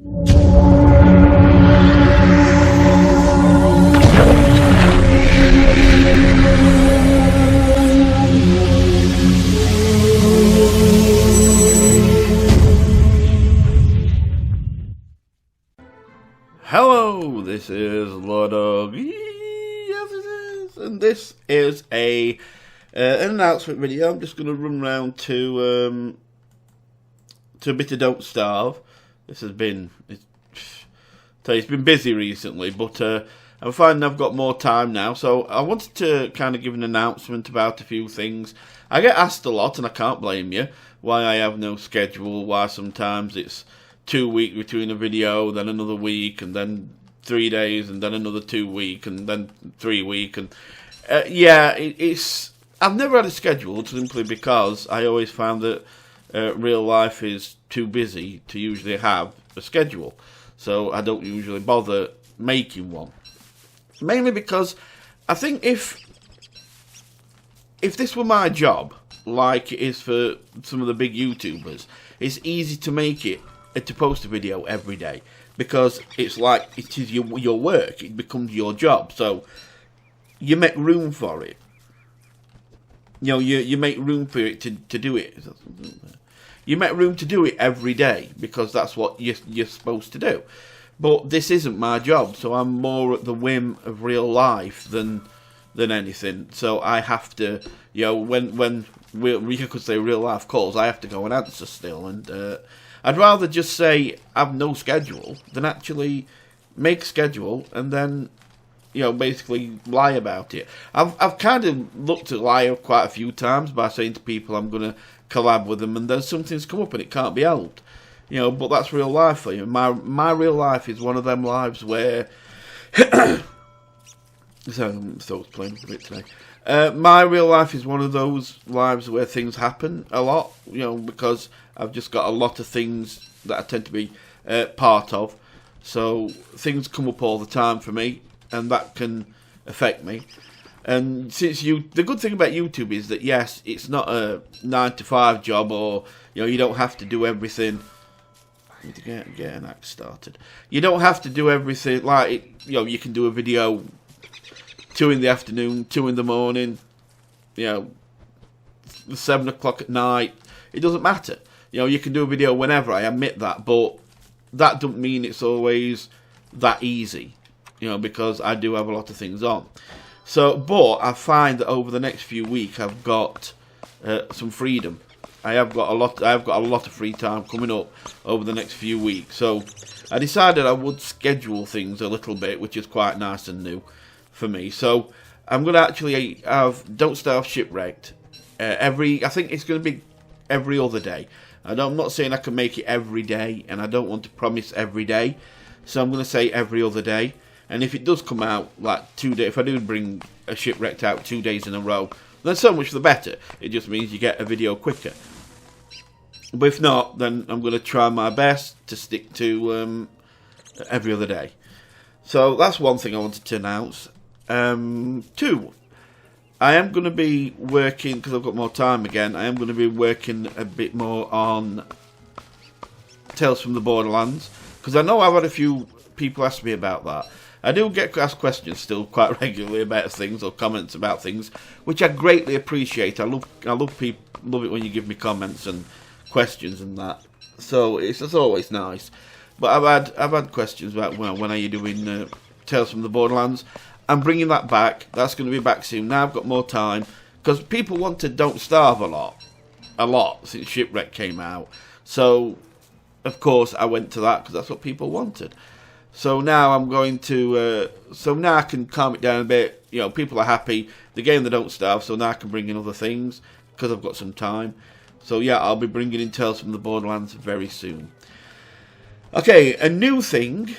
Hello, this is LordUg. Yes, it is, and this is an announcement video. I'm just going to run round to a bit of Don't Starve. It's been busy recently, but I'm finding I've got more time now. So I wanted to kind of give an announcement about a few things. I get asked a lot, and I can't blame you, why I have no schedule, why sometimes it's 2 weeks between a video, then another week, and then 3 days, and then another 2 weeks, and then 3 weeks, and I've never had a schedule simply because I always found that real life is too busy to usually have a schedule, so I don't usually bother making one. Mainly because I think if this were my job, like it is for some of the big YouTubers, it's easy to make it to post a video every day because it's like it is your work. It becomes your job, so you make room for it. You know, you make room for it to do it. You make room to do it every day because that's what you're supposed to do. But this isn't my job, so I'm more at the whim of real life than anything. So I have to, you know, when you could say real life calls, I have to go and answer still, and I'd rather just say I've no schedule than actually make a schedule and then, you know, basically lie about it. I've kind of looked at lie quite a few times by saying to people I'm going to collab with them, and then something's come up and it can't be helped. You know, but that's real life for you. My real life is one of them lives where so I'm still playing a bit today. My real life is one of those lives where things happen a lot, you know, because I've just got a lot of things that I tend to be part of. So things come up all the time for me, and that can affect me. And since the good thing about YouTube is that, yes, it's not a 9-to-5 job, or, you know, you don't have to do everything. I need to get an act started. You don't have to do everything, like, you know, you can do a video 2 in the afternoon, 2 in the morning, you know, 7 o'clock at night. It doesn't matter. You know, you can do a video whenever, I admit that, but that doesn't mean it's always that easy, you know, because I do have a lot of things on. So, but I find that over the next few weeks I've got some freedom. I have got a lot of free time coming up over the next few weeks. So I decided I would schedule things a little bit, which is quite nice and new for me. So I'm going to actually have Don't Starve Shipwrecked I think it's going to be every other day. I'm not saying I can make it every day, and I don't want to promise every day. So I'm going to say every other day. And if it does come out like 2 days, if I do bring a Shipwrecked out 2 days in a row, then so much the better. It just means you get a video quicker. But if not, then I'm going to try my best to stick to every other day. So that's one thing I wanted to announce. 2, I am going to be working, because I've got more time again, I am going to be working a bit more on Tales from the Borderlands, because I know I've had a few people ask me about that. I do get asked questions still quite regularly about things, or comments about things, which I greatly appreciate. I love it when you give me comments and questions and that. So it's always nice. But I've had questions about, well, when are you doing Tales from the Borderlands? I'm bringing that back. That's going to be back soon. Now I've got more time, because people wanted Don't Starve a lot since Shipwreck came out. So of course I went to that because that's what people wanted. So now I'm going to, so now I can calm it down a bit. You know, people are happy. The game they Don't Starve, so now I can bring in other things because I've got some time. So yeah, I'll be bringing in Tales from the Borderlands very soon. Okay, a new thing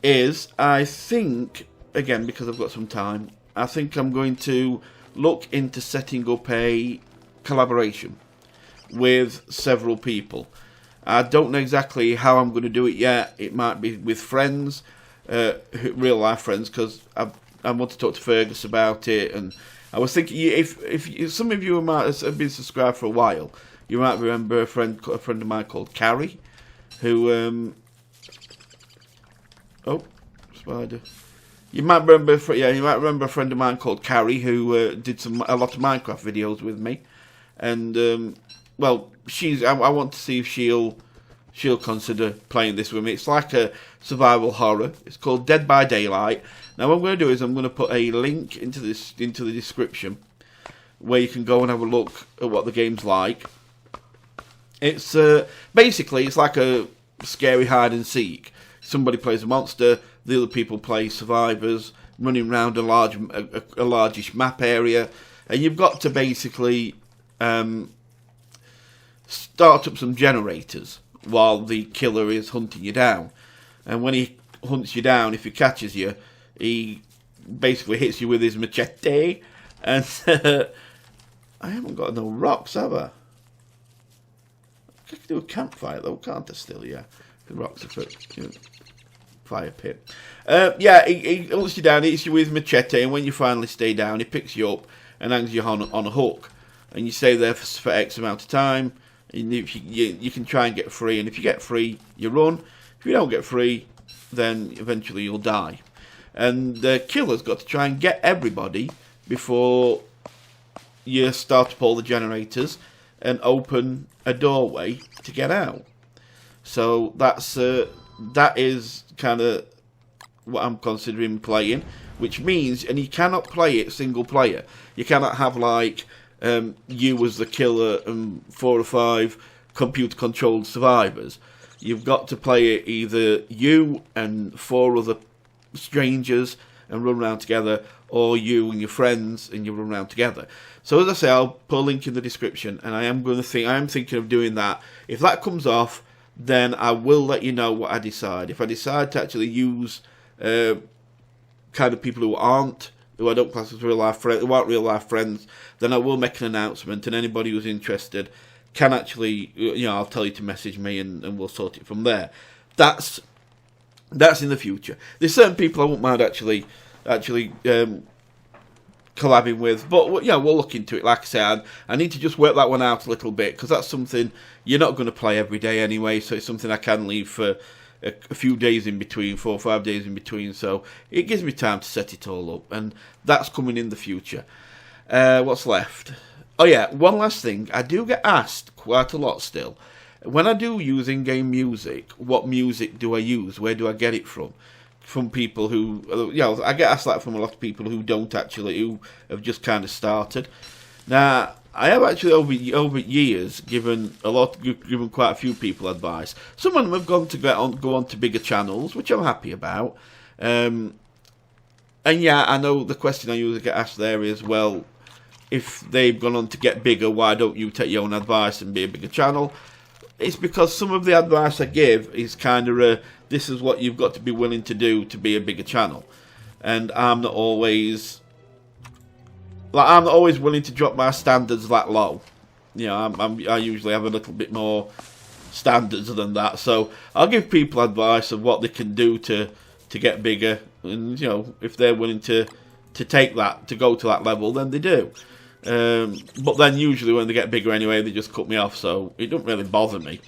is, I think, again, because I've got some time, I think I'm going to look into setting up a collaboration with several people. I don't know exactly how I'm going to do it yet. It might be with friends, real life friends, because I want to talk to Fergus about it. And I was thinking, if some of you might have been subscribed for a while, you might remember a friend of mine called Carrie, who Oh, spider. You might remember, you might remember a friend of mine called Carrie who did a lot of Minecraft videos with me, and well, I want to see if she'll consider playing this with me. It's like a survival horror. It's called Dead by Daylight. Now, what I'm going to do is I'm going to put a link into the description where you can go and have a look at what the game's like. It's basically it's like a scary hide and seek. Somebody plays a monster, the other people play survivors, running around a largish map area, and you've got to basically start up some generators while the killer is hunting you down. And when he hunts you down, if he catches you, he basically hits you with his machete. And I haven't got no rocks, have I? I could do a campfire though, can't I still? Yeah, the rocks are for fire pit. Yeah, he hunts you down, he hits you with his machete, and when you finally stay down, he picks you up and hangs you on a hook. And you stay there for X amount of time. And if you can try and get free, and if you get free, you run. If you don't get free, then eventually you'll die. And the killer's got to try and get everybody before you start up all the generators and open a doorway to get out. So that is kind of what I'm considering playing, which means, and you cannot play it single player. You cannot have like you as the killer and 4 or 5 computer controlled survivors. You've got to play it either you and 4 other strangers and run around together, or you and your friends and you run around together. So as I say, I'll put a link in the description, and I am thinking of doing that. If that comes off, then I will let you know what I decide. If I decide to actually use kind of people who I don't class as real life friends, who aren't real life friends, then I will make an announcement, and anybody who's interested can actually, I'll tell you to message me, and we'll sort it from there. That's in the future. There's certain people I won't mind actually collabing with, but we'll look into it. Like I said, I need to just work that one out a little bit, because that's something you're not going to play every day anyway, so it's something I can leave for a few days in between, 4 or 5 days in between, so it gives me time to set it all up, and that's coming in the future. What's left? Oh yeah, one last thing. I do get asked quite a lot still, when I do use in-game music, what music do I use? Where do I get it from? From people who, I get asked that from a lot of people who who have just kind of started. Now, I have actually over years given quite a few people advice. Some of them have go on to bigger channels, which I'm happy about. And yeah, I know the question I usually get asked there is, well, if they've gone on to get bigger, why don't you take your own advice and be a bigger channel? It's because some of the advice I give is kind of this is what you've got to be willing to do to be a bigger channel, and I'm not always willing to drop my standards that low. I usually have a little bit more standards than that, so I'll give people advice of what they can do to get bigger, and if they're willing to take that, to go to that level, then they do. But then usually when they get bigger anyway, they just cut me off, so it doesn't really bother me.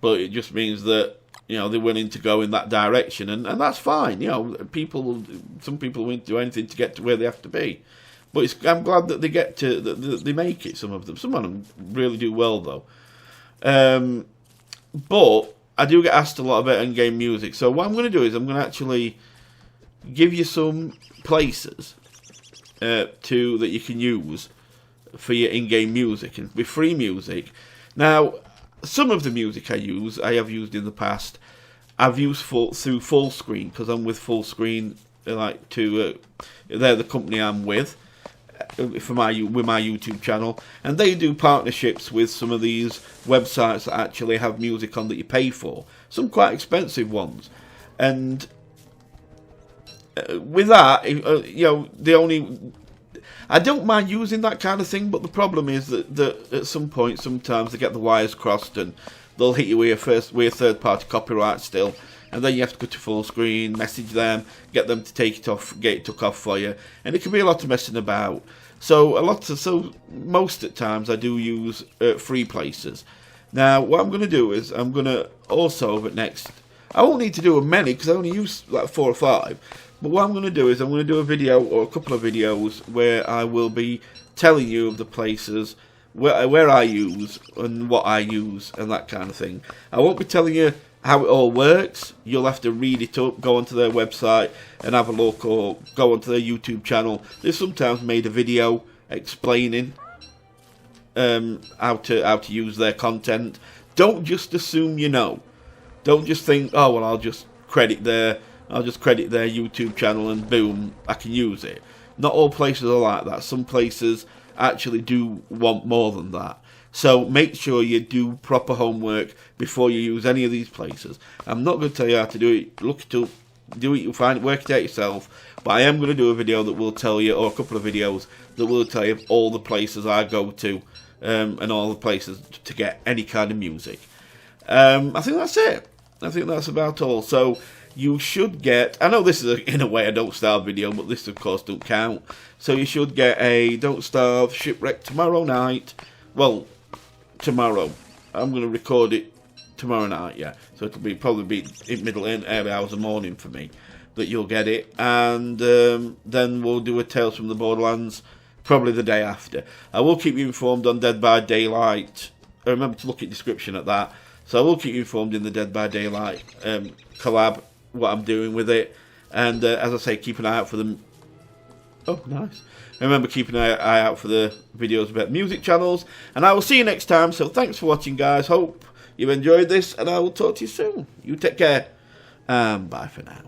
But it just means that they're willing to go in that direction, and that's fine. Some people will do anything to get to where they have to be. But I'm glad that they make it. Some of them really do well though. But I do get asked a lot about in-game music. So what I'm going to do is I'm going to actually give you some places that you can use for your in-game music, and with free music. Now, some of the music I have used in the past. I've used through Full Screen, because I'm with Full Screen. They're the company I'm with with my YouTube channel, and they do partnerships with some of these websites that actually have music on that you pay for. Some quite expensive ones, and with that, I don't mind using that kind of thing, but the problem is that at some point, sometimes they get the wires crossed and they'll hit you with a third-party copyright still, and then you have to go to Full Screen, message them, get them to take it off, get it took off for you, and it can be a lot of messing about. So most at times I do use free places. Now, what I'm going to do is I'm going to also I won't need to do many because I only use like 4 or 5. But what I'm going to do is I'm going to do a video or a couple of videos where I will be telling you of the places where I use and what I use and that kind of thing. I won't be telling you how it all works. You'll have to read it up, go onto their website and have a look, or go onto their YouTube channel. They've sometimes made a video explaining how to use their content. Don't just assume you know. Don't just think, oh well, I'll just credit their YouTube channel and boom, I can use it. Not all places are like that. Some places actually do want more than that. So make sure you do proper homework before you use any of these places. I'm not going to tell you how to do it. Look it up, do it, you'll find it, work it out yourself. But I am going to do a video that will tell you, or a couple of videos that will tell you all the places I go to and all the places to get any kind of music. I think that's it. I think that's about all. So you should get, I know this is in a way a Don't Starve video, but this of course don't count. So you should get a Don't Starve Shipwreck tomorrow night. Well, tomorrow. I'm going to record it tomorrow night, yeah. So it'll probably be in early hours of the morning for me that you'll get it. And then we'll do a Tales from the Borderlands probably the day after. I will keep you informed on Dead by Daylight. Remember to look at the description at that. So I will keep you informed in the Dead by Daylight collab, what I'm doing with it. And as I say, keep an eye out for them. Oh, nice. Remember, keep an eye out for the videos about music channels. And I will see you next time. So thanks for watching, guys. Hope you enjoyed this. And I will talk to you soon. You take care. Bye for now.